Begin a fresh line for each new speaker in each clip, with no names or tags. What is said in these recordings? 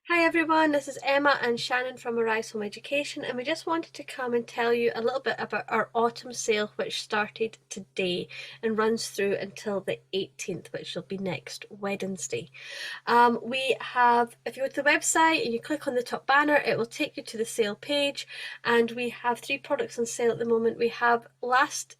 Hi everyone, this is Emma and Shannon from Arise Home Education, and we just wanted to come and tell you a little bit about our autumn sale, which started today and runs through until the 18th, which will be next Wednesday. We have, if you go to the website and you click on the top banner, it will take you to the sale page, and we have three products on sale at the moment. We have last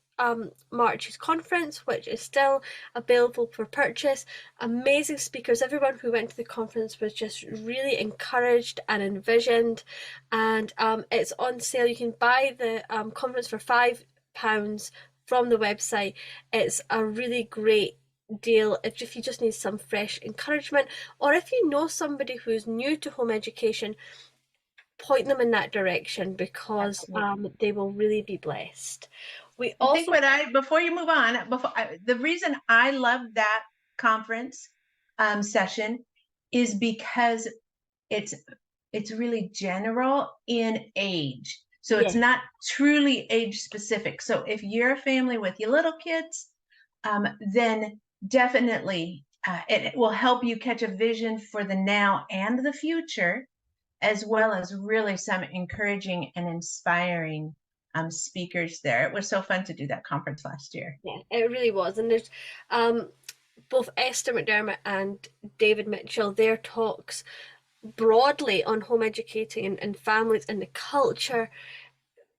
March's conference, which is still available for purchase. Amazing speakers. Everyone who went to the conference was just really encouraged and envisioned, and it's on sale. You can buy the conference for £5 from the website. It's a really great deal if you just need some fresh encouragement, or if you know somebody who's new to home education, point them in that direction because
Absolutely.
they will really be blessed. We
I think
also,
before you move on, the reason I love that conference session is because it's it's really general in age. So it's
yeah,
not truly age specific. So if you're a family with your little kids, then definitely it will help you catch a vision for the now and the future, as well as really some encouraging and inspiring speakers there. It was so fun to do that conference last year.
yeah, it really was. And there's um, both Esther McDermott and David Mitchell, their talks broadly on home educating and families and the culture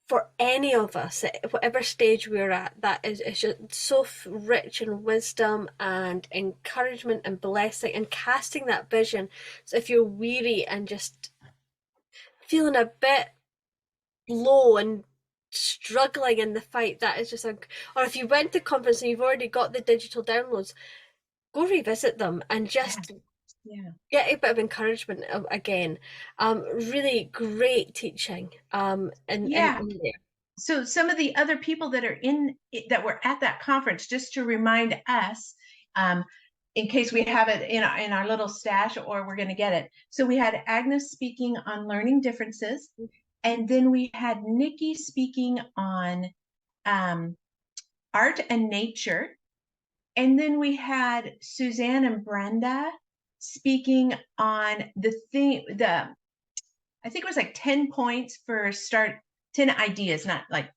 for any of us at whatever stage we're at. That is just so rich in wisdom and encouragement and blessing and casting that vision. So if you're weary and just feeling a bit low and struggling in the fight, that is just a, or if you went to conference and you've already got the digital downloads, go revisit them and
Yeah,
just
yeah,
get a bit of encouragement again. Really great teaching
yeah.
in there.
So some of the other people that were at that conference, just to remind us, um, in case we have it in our little stash or we're going to get it. So we had Agnes speaking on learning differences, and then we had Nikki speaking on um, art and nature, and then we had Suzanne and Brenda speaking on the I think it was like 10 points for start, 10 ideas, not like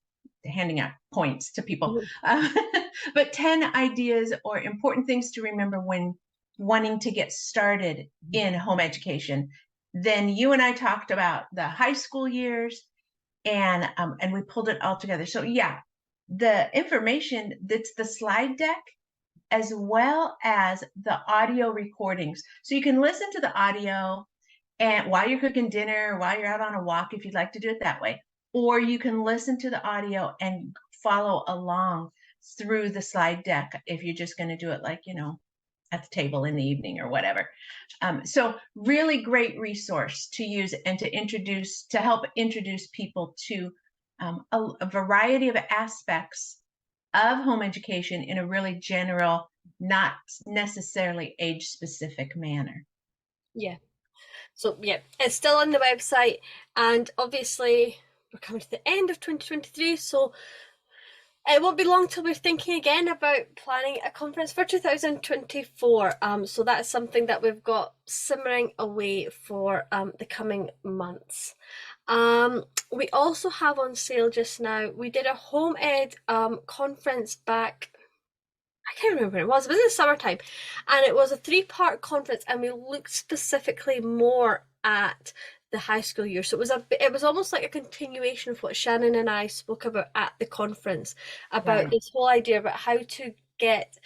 handing out points to people,
Mhm.
but 10 ideas or important things to remember when wanting to get started in home education. Then you and I talked about the high school years, and we pulled it all together. So yeah, the information that's the slide deck as well as the audio recordings. So you can listen to the audio and while you're cooking dinner, while you're out on a walk, if you'd like to do it that way, or you can listen to the audio and follow along through the slide deck if you're just going to do it like, at the table in the evening or whatever. So really great resource to use and to help introduce people to a variety of aspects of home education in a really general, not necessarily age specific manner.
Yeah. So yeah, it's still on the website, and obviously we're coming to the end of 2023, so it won't be long till we're thinking again about planning a conference for 2024. So that's something that we've got simmering away for the coming months. We also have on sale just now. We did a home ed conference back. I can't remember when it was. It was in the summertime, and it was a three-part conference, and we looked specifically more at the high school year. So it was almost like a continuation of what Shannon and I spoke about at the conference, about
Right.
this whole idea about how to get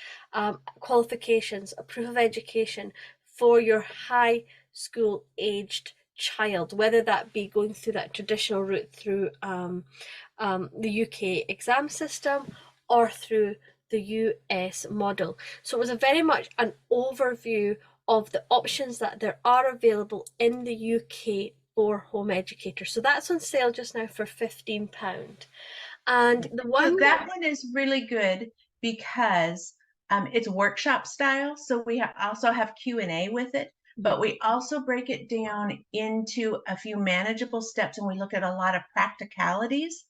qualifications, a proof of education for your high school aged child, whether that be going through that traditional route through the UK exam system or through the US model. So it was a very much an overview of the options that there are available in the UK for home educators. So that's on sale just now for £15. And the
So
one
that one is really good because it's workshop style. So we also have Q&A with it, but we also break it down into a few manageable steps, and we look at a lot of practicalities.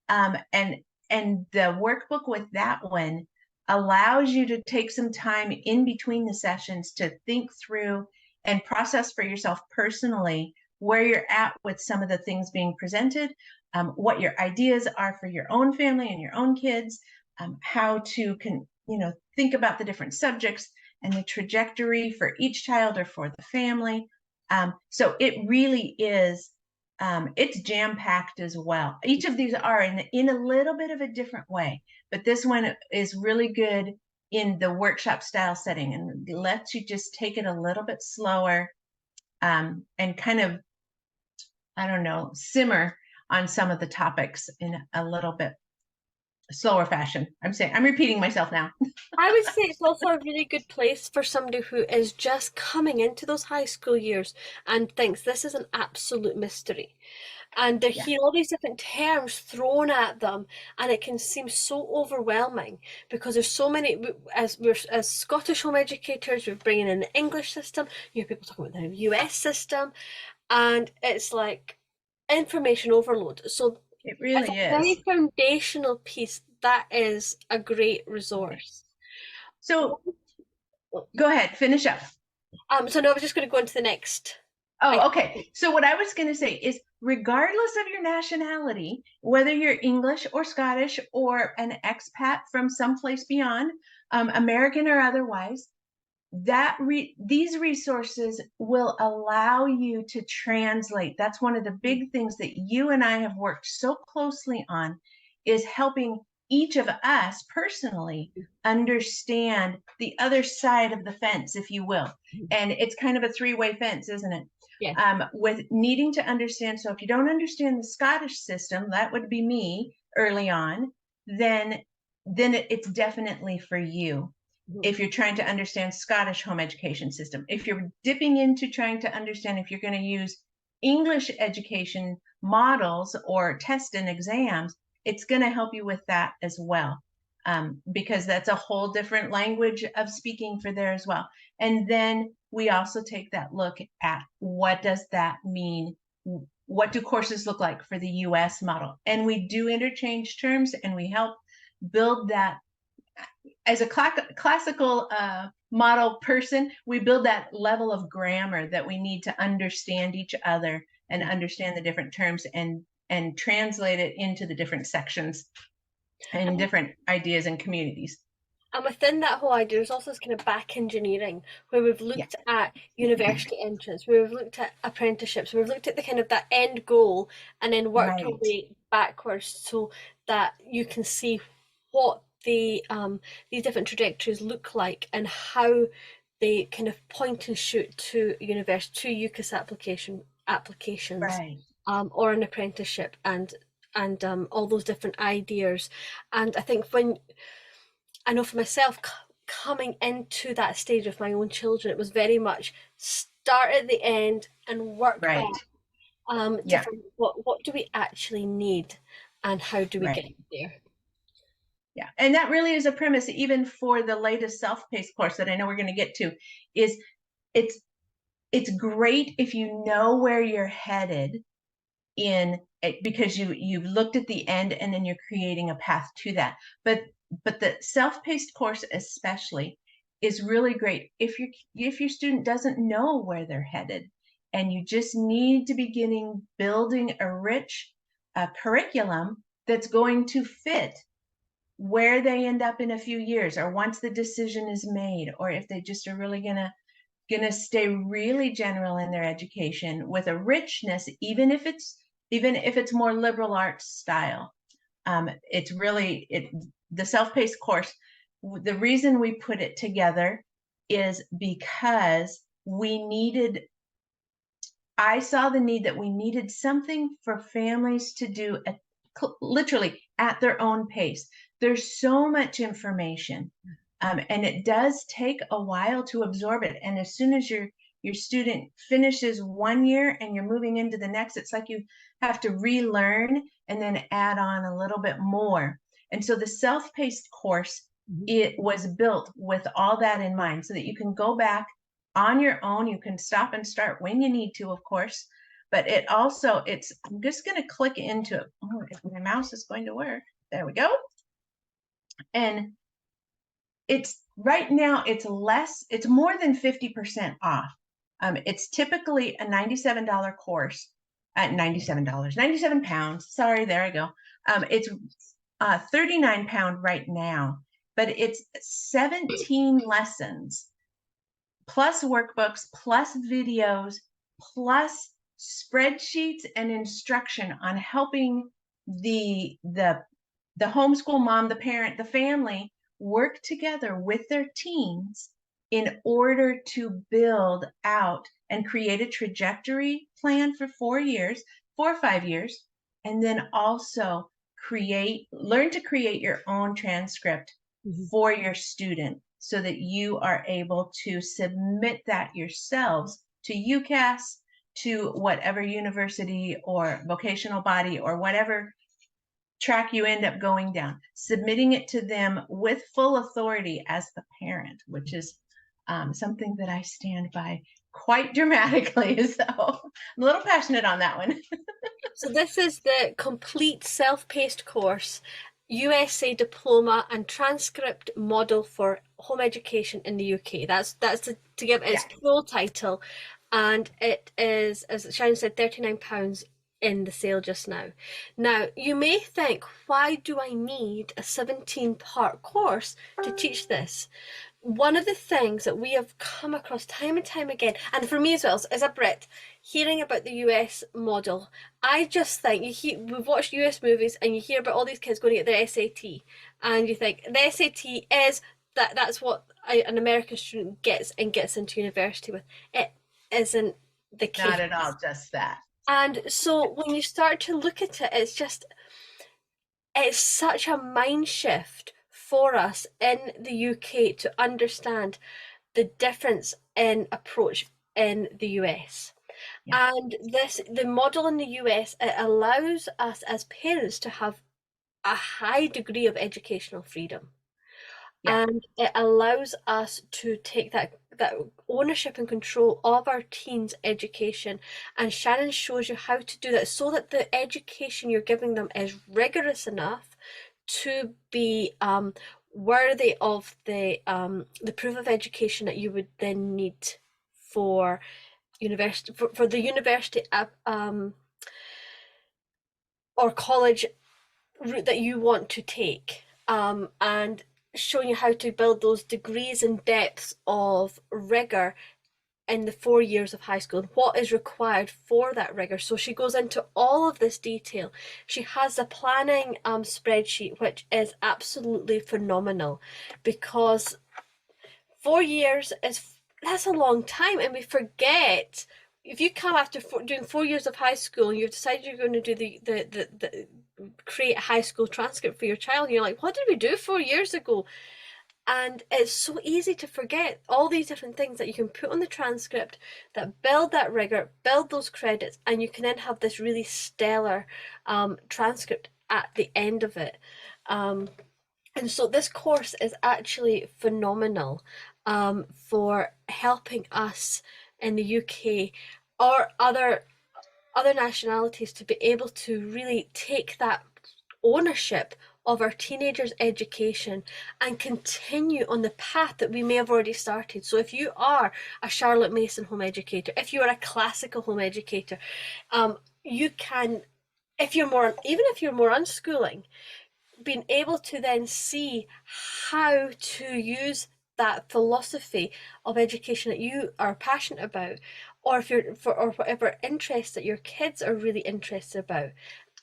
Um, and and the workbook with that one allows you to take some time in between the sessions to think through and process for yourself personally where you're at with some of the things being presented, what your ideas are for your own family and your own kids, how to think about the different subjects and the trajectory for each child or for the family. So it really is, it's jam-packed as well. Each of these are in a little bit of a different way, but this one is really good in the workshop style setting and lets you just take it a little bit slower, and kind of, I don't know, simmer on some of the topics in a little bit slower fashion. I'm repeating myself now.
I would say it's also a really good place for somebody who is just coming into those high school years and thinks this is an absolute mystery. And they
Yeah,
hear all these different terms thrown at them, and it can seem so overwhelming because there's so many. As Scottish home educators, we're bringing in the English system. You hear people talking about the US system, and it's like information overload. So
it
as
really
a very
is.
foundational piece, that is a great
Okay.
resource.
So go ahead, finish up.
So now I was just going to go into the next. I
Oh, okay. So what I was going to say is, regardless of your nationality, whether you're English or Scottish or an expat from someplace beyond, American or otherwise, these resources will allow you to translate. That's one of the big things that you and I have worked so closely on, is helping each of us personally understand the other side of the fence, if you will. And it's kind of a three-way fence, isn't it?
Yeah.
With needing to understand. So if you don't understand the Scottish system, that would be me early on, then it's definitely for you. If you're trying to understand Scottish home education system, if you're dipping into trying to understand if you're going to use English education models or test and exams, it's going to help you with that as well, because that's a whole different language of speaking for there as well. And then we also take that look at, what does that mean? What do courses look like for the US model? And we do interchange terms, and we help build that. As a classical model person, we build that level of grammar that we need to understand each other and understand the different terms, and translate it into the different sections and different ideas and communities.
And within that whole idea, there's also this kind of back engineering where we've
Yeah,
looked at university entrance, where we've looked at apprenticeships, we've looked at the kind of that end goal and then worked our
right,
way backwards so that you can see what these different trajectories look like and how they kind of point and shoot to university, to UCAS applications,
right,
or an apprenticeship, and all those different ideas. And I think when I know for myself, coming into that stage with my own children, it was very much start at the end and work back.
right. Yeah,
Different. What do we actually need, and how do we get
right.
there?
Yeah. And that really is a premise, even for the latest self-paced course that I know we're going to get to, is it's it's great if you know where you're headed in it, because you've looked at the end and then you're creating a path to that. But the self-paced course especially is really great if your student doesn't know where they're headed, and you just need to beginning building a rich curriculum that's going to fit where they end up in a few years, or once the decision is made, or if they just are really gonna stay really general in their education with a richness, even if it's more liberal arts style. It's really the self-paced course. The reason we put it together is because I saw the need that we needed something for families to do literally at their own pace. There's so much information, and it does take a while to absorb it. And as soon as your student finishes one year and you're moving into the next, it's like you have to relearn and then add on a little bit more. And so the self-paced course, it was built with all that in mind, so that you can go back on your own. You can stop and start when you need to, of course, but I'm just going to click into it. Oh, if my mouse is going to work. There we go. And it's right now, it's more than 50% off. It's typically a $97 course at $97, 97 pounds. Sorry, there I go. It's 39 pound right now, but it's 17 lessons plus workbooks, plus videos, plus spreadsheets and instruction on helping the homeschool mom, the parent, the family work together with their teens in order to build out and create a trajectory plan for 4 years, 4 or 5 years, and then also learn to create your own transcript
Mhm.
for your student so that you are able to submit that yourselves to UCAS, to whatever university or vocational body or whatever track you end up going down, submitting it to them with full authority as the parent, which is something that I stand by quite dramatically. So I'm a little passionate on that one.
So this is the complete self-paced course, USA diploma and transcript model for home education in the UK. That's to give its
Yeah.
full title, and it is, as Sharon said, £39 in the sale just now. Now, you may think, why do I need a 17-part course to teach this? One of the things that we have come across time and time again, and for me as well, as a Brit, hearing about the US model, I just think we've watched US movies and you hear about all these kids going to get their SAT, and you think the SAT is that's what an American student gets and gets into university with. It isn't the
Not
case.
at all just that.
And so when you start to look at it, it's such a mind shift for us in the UK to understand the difference in approach in the US.
Yeah.
And the model in the US, it allows us as parents to have a high degree of educational freedom.
Yeah.
And it allows us to take that ownership and control of our teens' education. And Shannon shows you how to do that so that the education you're giving them is rigorous enough to be worthy of the proof of education that you would then need for university for the university or college route that you want to take, and showing you how to build those degrees and depths of rigor in the 4 years of high school and what is required for that rigor. So she goes into all of this detail. She has a planning spreadsheet, which is absolutely phenomenal, because 4 years that's a long time, and we forget. If you come after doing 4 years of high school and you've decided you're going to do the create a high school transcript for your child, and you're like, what did we do 4 years ago? And it's so easy to forget all these different things that you can put on the transcript that build that rigor, build those credits, and you can then have this really stellar transcript at the end of it. And so this course is actually phenomenal for helping us in the UK or other nationalities to be able to really take that ownership of our teenagers' education and continue on the path that we may have already started. So if you are a Charlotte Mason home educator, if you are a classical home educator, you can, if you're more, even if you're more unschooling, being able to then see how to use that philosophy of education that you are passionate about, or if you're or whatever interest that your kids are really interested about,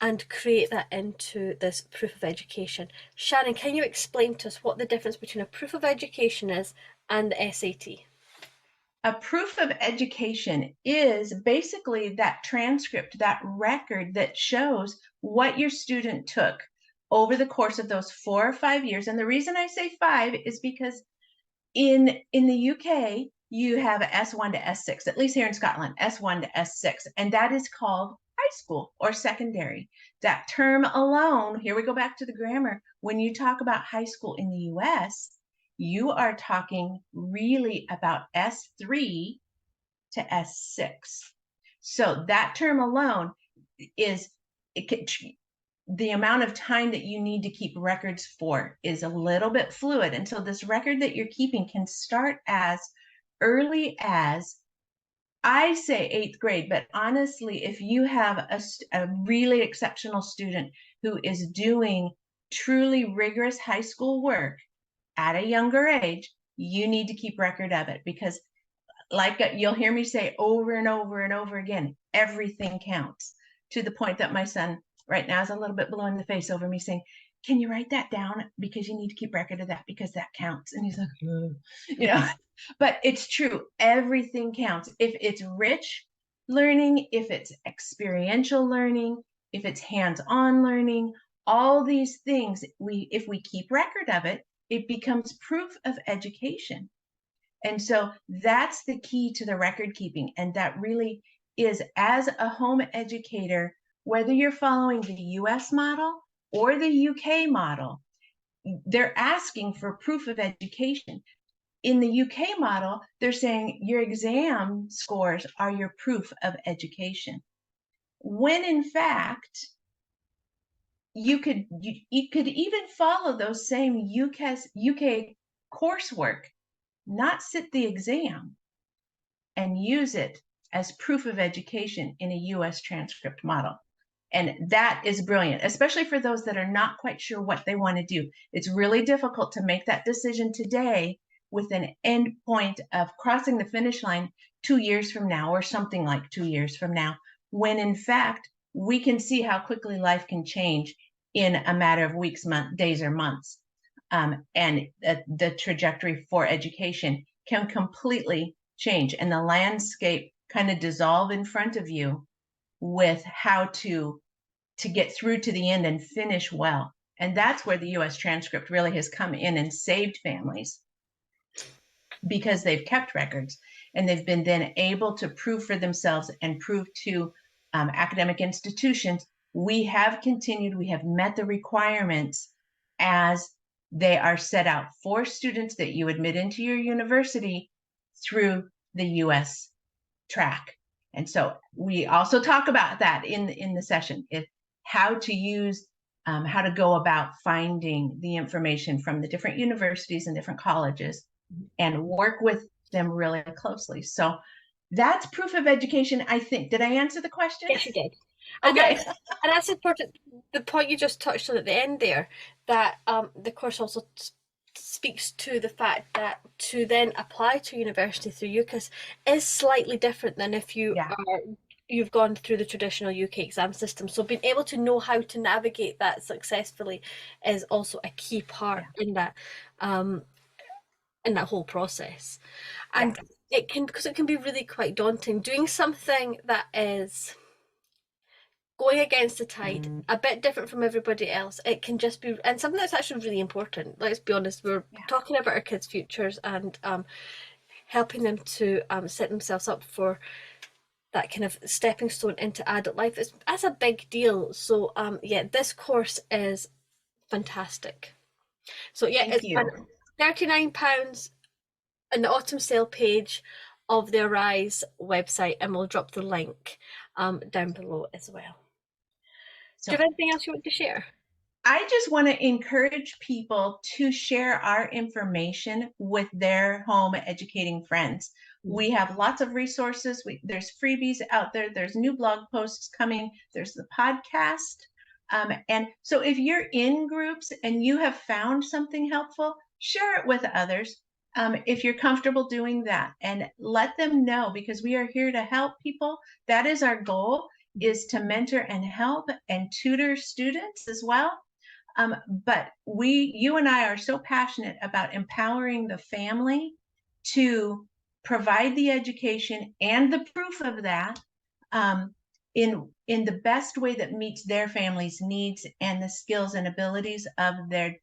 and create that into this proof of education. Shannon, can you explain to us what the difference between a proof of education is and the SAT?
A proof of education is basically that transcript, that record that shows what your student took over the course of those 4 or 5 years. And the reason I say 5 is because in the UK, you have S1 to S6, at least here in Scotland, S1 to S6, and that is called high school or secondary. That term alone, here we go back to the grammar. When you talk about high school in the US, you are talking really about S3 to S6. So that term alone is the amount of time that you need to keep records for is a little bit fluid. And so this record that you're keeping can start as early as I say eighth grade, but honestly, if you have a really exceptional student who is doing truly rigorous high school work at a younger age, you need to keep record of it, because like you'll hear me say over and over and over again, everything counts, to the point that my son right now is a little bit blue in the face over me saying, can you write that down, because you need to keep record of that, because that counts. And he's like, you know, but it's true, everything counts. If it's rich learning, if it's experiential learning, if it's hands-on learning, all these things, if we keep record of it, it becomes proof of education. And so that's the key to the record keeping. And that really is, as a home educator, whether you're following the US model or the UK model, they're asking for proof of education. In the UK model, they're saying your exam scores are your proof of education. When in fact, you could even follow those same UK coursework, not sit the exam, and use it as proof of education in a US transcript model. And that is brilliant, especially for those that are not quite sure what they want to do. It's really difficult to make that decision today with an end point of crossing the finish line 2 years from now, or something like 2 years from now, when in fact, we can see how quickly life can change in a matter of weeks, days, or months. And the trajectory for education can completely change, and the landscape kind of dissolve in front of you with how to get through to the end and finish well. And that's where the US transcript really has come in and saved families, because they've kept records and they've been then able to prove for themselves and prove to academic institutions, we have continued, we have met the requirements as they are set out for students that you admit into your university through the US track. And so we also talk about that in the session, how to use, how to go about finding the information from the different universities and different colleges and work with them really closely. So that's proof of education, I think. Did I answer the question?
Yes, you did.
Okay.
And that's important. The point you just touched on at the end there, that the course also speaks to the fact that to then apply to university through UCAS is slightly different than if
Yeah.
you've gone through the traditional UK exam system. So being able to know how to navigate that successfully is also a key part in that whole process. And it can be really quite daunting doing something that is going against the tide, a bit different from everybody else. It can just be, and something that's actually really important. Let's be honest, we're talking about our kids' futures and helping them to set themselves up for that kind of stepping stone into adult life. That's a big deal. So yeah, this course is fantastic. So yeah,
Thank you.
£39 on the autumn sale page of the Arise website, and we'll drop the link down below as well.
So,
do you have anything else you want to share?
I just want to encourage people to share our information with their home educating friends. We have lots of resources. There's freebies out there. There's new blog posts coming. There's the podcast. And so if you're in groups and you have found something helpful, share it with others. If you're comfortable doing that, and let them know, because we are here to help people. That is our goal, is to mentor and help and tutor students as well. But you and I are so passionate about empowering the family to provide the education and the proof of that in the best way that meets their family's needs and the skills and abilities of their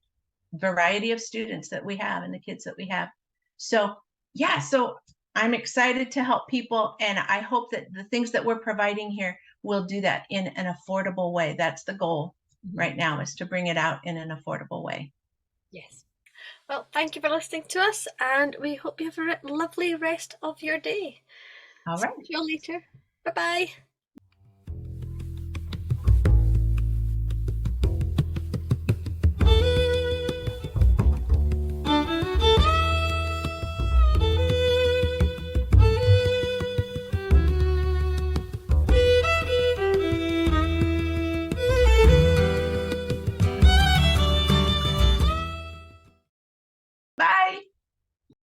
variety of students that we have and the kids that we have. So yeah, so I'm excited to help people, and I hope that the things that we're providing here will do that in an affordable way. That's the goal right now, is to bring it out in an affordable way.
Yes. Well, thank you for listening to us, and we hope you have a lovely rest of your day.
All right.
See you later. Bye-bye.